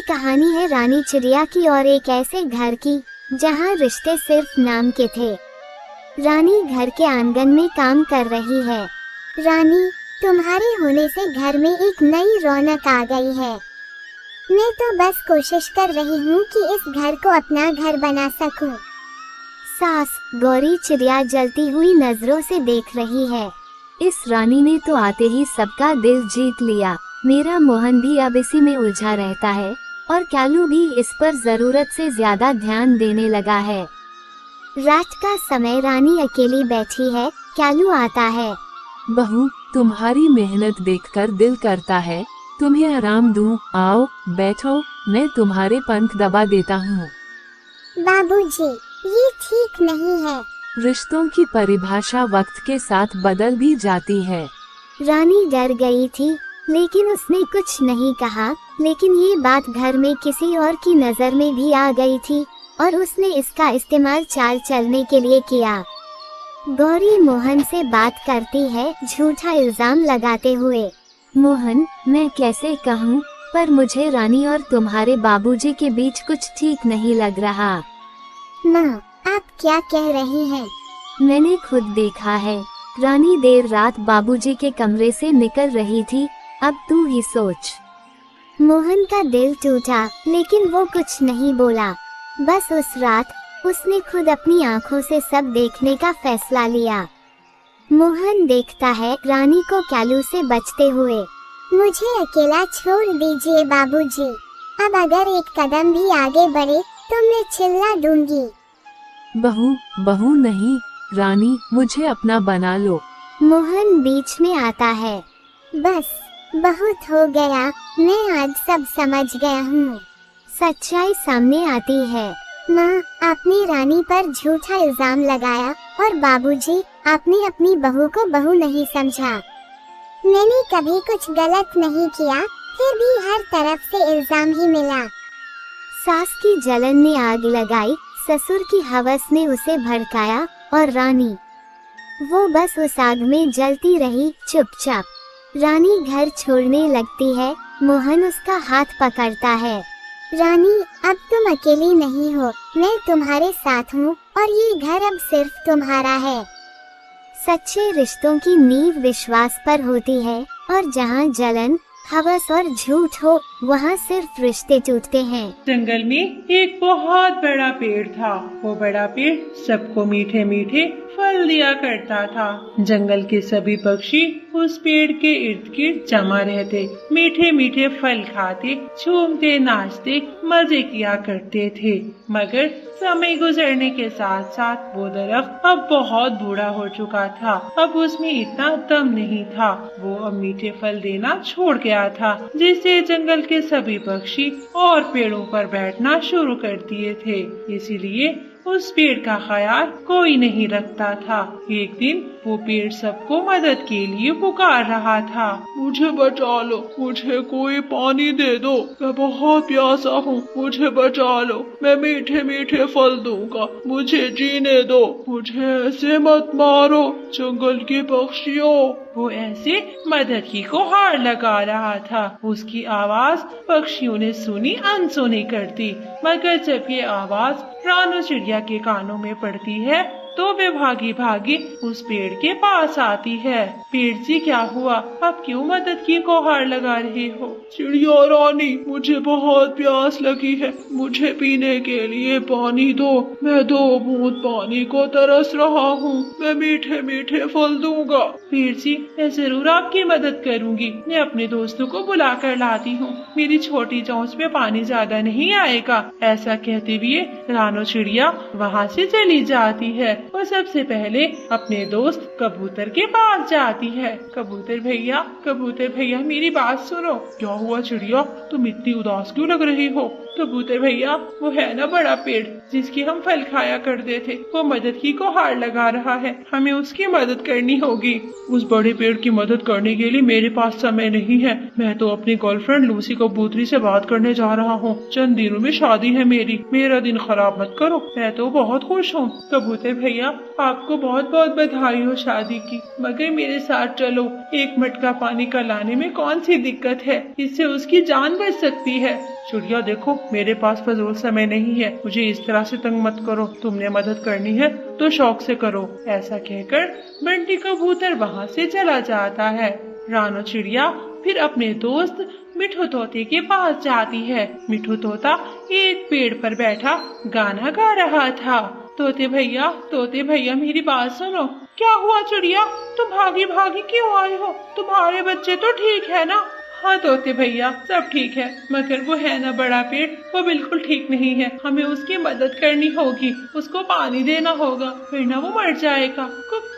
कहानी है रानी चिड़िया की और एक ऐसे घर की जहाँ रिश्ते सिर्फ नाम के थे। रानी घर के आंगन में काम कर रही है। रानी, तुम्हारे होने से घर में एक नई रौनक आ गई है। मैं तो बस कोशिश कर रही हूँ कि इस घर को अपना घर बना सकूं। सास गौरी चिड़िया जलती हुई नजरों से देख रही है। इस रानी ने तो आते ही सबका दिल जीत लिया। मेरा मोहन भी अब इसी में उलझा रहता है और कैलू भी इस पर जरूरत से ज्यादा ध्यान देने लगा है। रात का समय रानी अकेली बैठी है। कैलू आता है। बहू, तुम्हारी मेहनत देखकर दिल करता है तुम्हें आराम दूं। आओ बैठो, मैं तुम्हारे पंख दबा देता हूँ। बाबूजी, ये ठीक नहीं है। रिश्तों की परिभाषा वक्त के साथ बदल भी जाती है। रानी डर गई थी, लेकिन उसने कुछ नहीं कहा। लेकिन ये बात घर में किसी और की नजर में भी आ गई थी और उसने इसका इस्तेमाल चाल चलने के लिए किया। गौरी मोहन से बात करती है, झूठा इल्जाम लगाते हुए। मोहन, मैं कैसे कहूँ, पर मुझे रानी और तुम्हारे बाबूजी के बीच कुछ ठीक नहीं लग रहा। माँ, आप क्या कह रही हैं? मैंने खुद देखा है। रानी देर रात बाबूजी के कमरे से निकल रही थी। अब तू ही सोच। मोहन का दिल टूटा, लेकिन वो कुछ नहीं बोला। बस उस रात उसने खुद अपनी आंखों से सब देखने का फैसला लिया। मोहन देखता है रानी को कैलू से बचते हुए। मुझे अकेला छोड़ दीजिए बाबूजी। अब अगर एक कदम भी आगे बढ़े तो मैं चिल्ला दूंगी। बहू नहीं, रानी, मुझे अपना बना लो। मोहन बीच में आता है। बस बहुत हो गया, मैं आज सब समझ गया हूँ। सच्चाई सामने आती है। माँ, आपने रानी पर झूठा इल्जाम लगाया और बाबूजी, आपने अपनी बहू को बहू नहीं समझा। मैंने कभी कुछ गलत नहीं किया, फिर भी हर तरफ से इल्जाम ही मिला। सास की जलन ने आग लगाई, ससुर की हवस ने उसे भड़काया और रानी, वो बस उस आग में जलती रही चुपचाप। रानी घर छोड़ने लगती है। मोहन उसका हाथ पकड़ता है। रानी, अब तुम अकेली नहीं हो, मैं तुम्हारे साथ हूँ और ये घर अब सिर्फ तुम्हारा है। सच्चे रिश्तों की नींव विश्वास पर होती है और जहाँ जलन, हवस और झूठ हो, वहाँ सिर्फ रिश्ते टूटते हैं। जंगल में एक बहुत बड़ा पेड़ था। वो बड़ा पेड़ सबको मीठे मीठे फल दिया करता था। जंगल के सभी पक्षी उस पेड़ के इर्द गिर्द जमा रहते, मीठे मीठे फल खाते, झूमते नाचते, मजे किया करते थे। मगर समय गुजरने के साथ साथ वो दरख्त अब बहुत बूढ़ा हो चुका था। अब उसमें इतना दम नहीं था। वो अब मीठे फल देना छोड़ गया था, जिससे जंगल के सभी पक्षी और पेड़ों पर बैठना शुरू कर दिए थे। इसीलिए उस पेड़ का ख्याल कोई नहीं रखता था। एक दिन वो पेड़ सबको मदद के लिए पुकार रहा था। मुझे बचा लो, मुझे कोई पानी दे दो, मैं बहुत प्यासा हूँ, मुझे बचा लो, मैं मीठे मीठे फल दूंगा, मुझे जीने दो, मुझे ऐसे मत मारो जंगल के पक्षियों। वो ऐसे मदद की गुहार लगा रहा था। उसकी आवाज पक्षियों ने सुनी अनसुनी कर दी। मगर जब ये आवाज रानू चिड़िया के कानों में पड़ती है तो वे भागी भागी उस पेड़ के पास आती है। पेड़ जी, क्या हुआ? अब क्यों मदद की गुहार लगा रहे हो? चिड़िया रानी, मुझे बहुत प्यास लगी है, मुझे पीने के लिए पानी दो, मैं 2 बूंद पानी को तरस रहा हूँ, मैं मीठे मीठे फल दूंगा। पेड़ जी, मैं जरूर आपकी मदद करूँगी। मैं अपने दोस्तों को बुला कर लाती हूँ, मेरी छोटी चोंच में पानी ज्यादा नहीं आएगा। ऐसा कहते हुए रानू चिड़िया वहाँ से चली जाती है और सबसे पहले अपने दोस्त कबूतर के पास जाती है। कबूतर भैया, मेरी बात सुनो। क्या हुआ चिड़िया, तुम इतनी उदास क्यों लग रही हो? कबूतर भैया, वो है ना बड़ा पेड़ जिसकी हम फल खाया करते थे, वो मदद की गुहार लगा रहा है, हमें उसकी मदद करनी होगी। उस बड़े पेड़ की मदद करने के लिए मेरे पास समय नहीं है। मैं तो अपनी गर्लफ्रेंड लूसी कबूतरी से बात करने जा रहा हूँ। चंद दिनों में शादी है मेरी, मेरा दिन खराब मत करो। मैं तो बहुत खुश हूँ। कबूतर भैया, आपको बहुत बहुत बधाई हो शादी की, मगर मेरे साथ चलो। एक मटका पानी का लाने में कौन सी दिक्कत है, इससे उसकी जान बच सकती है। चिड़िया देखो, मेरे पास फजूल समय नहीं है, मुझे इस तरह से तंग मत करो। तुमने मदद करनी है तो शौक से करो। ऐसा कहकर बंटी कबूतर वहाँ से चला जाता है। रानो चिड़िया फिर अपने दोस्त मिठू तोते के पास जाती है। मिठू तोता एक पेड़ पर बैठा गाना गा रहा था। तोते भैया मेरी बात सुनो। क्या हुआ चिड़िया, तुम भागी भागी क्यों आए हो? तुम्हारे बच्चे तो ठीक है ना? हाँ तोते भैया, सब ठीक है, मगर वो है ना बड़ा पेड़, वो बिल्कुल ठीक नहीं है। हमें उसकी मदद करनी होगी, उसको पानी देना होगा, वरना वो मर जाएगा।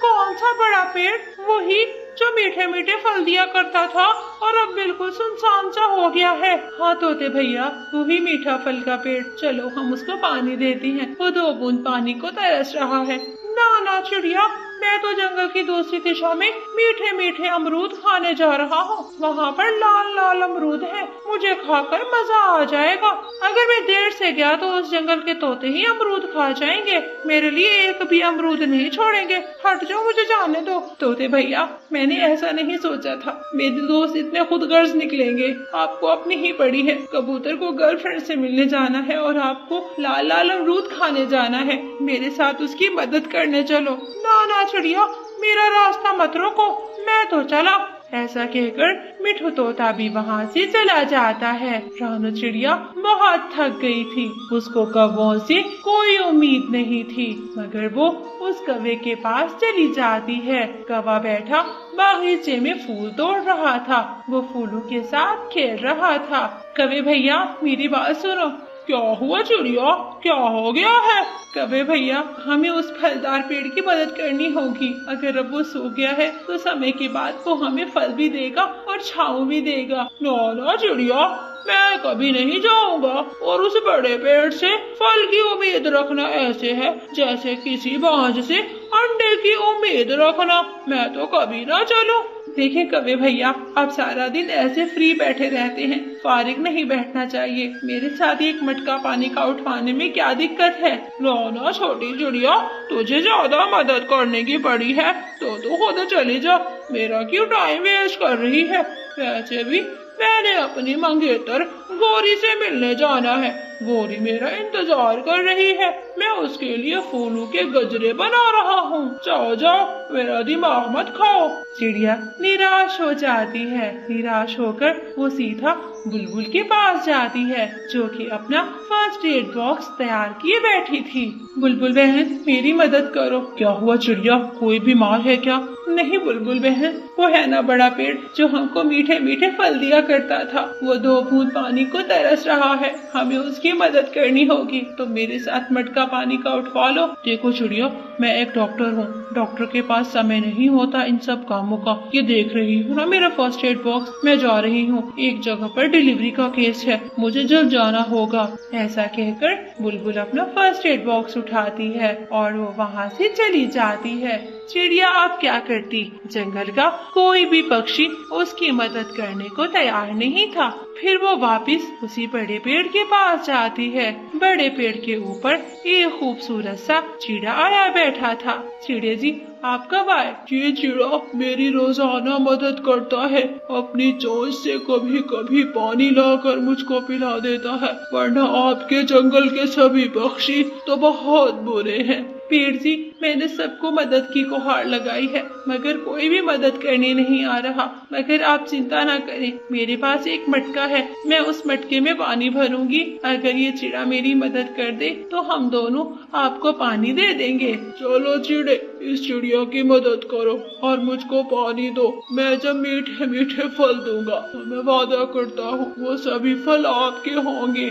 कौन सा बड़ा पेड़? वही जो मीठे मीठे फल दिया करता था और अब बिल्कुल सुनसान सा हो गया है। हाँ तोते भैया, वही मीठा फल का पेड़। चलो हम उसको पानी देते हैं, वो 2 बूंद पानी को तरस रहा है। ना चिड़िया, मैं तो जंगल की दूसरी दिशा में मीठे मीठे अमरूद खाने जा रहा हूँ। वहाँ पर लाल लाल अमरूद है, मुझे खाकर मजा आ जाएगा। अगर मैं देर से गया तो उस जंगल के तोते ही अमरूद खा जाएंगे, मेरे लिए एक भी अमरूद नहीं छोड़ेंगे। हट जाओ, मुझे जाने दो। तोते भैया, मैंने ऐसा नहीं सोचा था, मेरे दोस्त इतने खुदगर्ज निकलेंगे। आपको अपनी ही पड़ी है, कबूतर को गर्लफ्रेंड से मिलने जाना है और आपको लाल लाल अमरूद खाने जाना है। मेरे साथ उसकी मदद करने चलो। ना चिड़िया, मेरा रास्ता मत रोको, मैं तो चला। ऐसा कहकर मिठू तोता भी वहाँ से चला जाता है। रानो चिड़िया बहुत थक गई थी, उसको कौवों से कोई उम्मीद नहीं थी, मगर वो उस कौवे के पास चली जाती है। कौवा बैठा बागीचे में फूल तोड़ रहा था, वो फूलों के साथ खेल रहा था। कौवे भैया, मेरी बात सुनो। क्या हुआ चिड़िया, क्या हो गया है? कौवे भैया, हमें उस फलदार पेड़ की मदद करनी होगी। अगर अब वो सो गया है तो समय के बाद वो हमें फल भी देगा और छाँव भी देगा। ना चिड़िया, मैं कभी नहीं जाऊंगा, और उस बड़े पेड़ से फल की उम्मीद रखना ऐसे है जैसे किसी बाज से अंडे की उम्मीद रखना। मैं तो कभी ना चलूं। देखिए कौवे भैया, आप सारा दिन ऐसे फ्री बैठे रहते हैं, फारिग नहीं बैठना चाहिए। मेरे साथ एक मटका पानी का उठवाने में क्या दिक्कत है? ना छोटी चिड़िया, तुझे ज्यादा मदद करने की पड़ी है तो तू खुद चली जा, मेरा क्यों टाइम वेस्ट कर रही है? वैसे भी मैंने अपनी मंगेतर गोरी से मिलने जाना है, गोरी मेरा इंतजार कर रही है, मैं उसके लिए फूलों के गजरे बना रहा हूँ। जाओ जाओ, मेरा दिमाग मत खाओ। चिड़िया निराश हो जाती है। निराश होकर वो सीधा बुलबुल के पास जाती है, जो कि अपना फर्स्ट एड बॉक्स तैयार किए बैठी थी। बुलबुल बहन, मेरी मदद करो। क्या हुआ चिड़िया, कोई बीमार है क्या? नहीं बुलबुल बहन, वो है ना बड़ा पेड़ जो हमको मीठे मीठे फल दिया करता था, वो 2 बूंद पानी को तरस रहा है, हमें उसकी मदद करनी होगी। तो मेरे साथ मटका पानी का उठवा लो। देखो चिड़िया, मैं एक डॉक्टर हूँ, डॉक्टर के पास समय नहीं होता इन सब कामों का। ये देख रही हूँ ना मेरा फर्स्ट एड बॉक्स, मैं जा रही हूँ, एक जगह पर डिलीवरी का केस है, मुझे जल्द जाना होगा। ऐसा कहकर बुलबुल अपना फर्स्ट एड बॉक्स उठाती है और वो वहाँ से चली जाती है। चिड़िया आप क्या करती? जंगल का कोई भी पक्षी उसकी मदद करने को तैयार नहीं था। फिर वो वापस उसी बड़े पेड़ के पास जाती है। बड़े पेड़ के ऊपर एक खूबसूरत सा चिड़ा आया बैठा था। चिड़े जी, आप कब आए? ये चिड़ा मेरी रोजाना मदद करता है, अपनी चोंच से कभी कभी पानी लाकर मुझको पिला देता है, वरना आपके जंगल के सभी पक्षी तो बहुत बुरे हैं। पेड़ जी, मैंने सबको मदद की गुहार लगाई है, मगर कोई भी मदद करने नहीं आ रहा। मगर आप चिंता ना करें, मेरे पास एक मटका है, मैं उस मटके में पानी भरूंगी। अगर ये चिड़ा मेरी मदद कर दे तो हम दोनों आपको पानी दे देंगे। चलो चिड़े, इस चिड़िया की मदद करो और मुझको पानी दो। मैं जब मीठे मीठे फल दूंगा तो मैं वादा करता हूँ वो सभी फल आपके होंगे।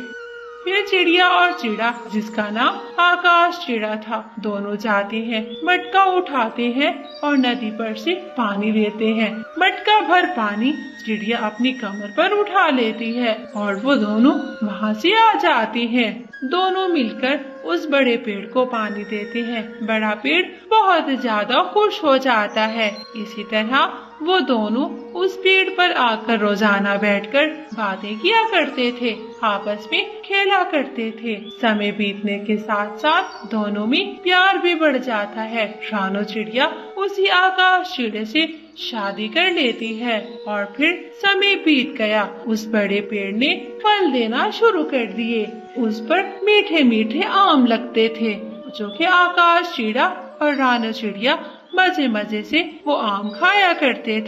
फिर चिड़िया और चिड़ा, जिसका नाम आकाश चिड़ा था, दोनों जाते हैं, मटका उठाते हैं और नदी पर से पानी लेते हैं। मटका भर पानी चिड़िया अपनी कमर पर उठा लेती है और वो दोनों वहाँ से आ जाते हैं। दोनों मिलकर उस बड़े पेड़ को पानी देते हैं। बड़ा पेड़ बहुत ज्यादा खुश हो जाता है। इसी तरह वो दोनों उस पेड़ पर आकर रोजाना बैठकर बातें किया करते थे, आपस में खेला करते थे। समय बीतने के साथ साथ दोनों में प्यार भी बढ़ जाता है। रानो चिड़िया उसी आकाश चिड़े से शादी कर लेती है और फिर समय बीत गया। उस बड़े पेड़ ने फल देना शुरू कर दिए। उस पर मीठे मीठे आम लगते थे, जो कि आकाश चिड़ा और रानो चिड़िया मजे मजे से वो आम खाया करते थे।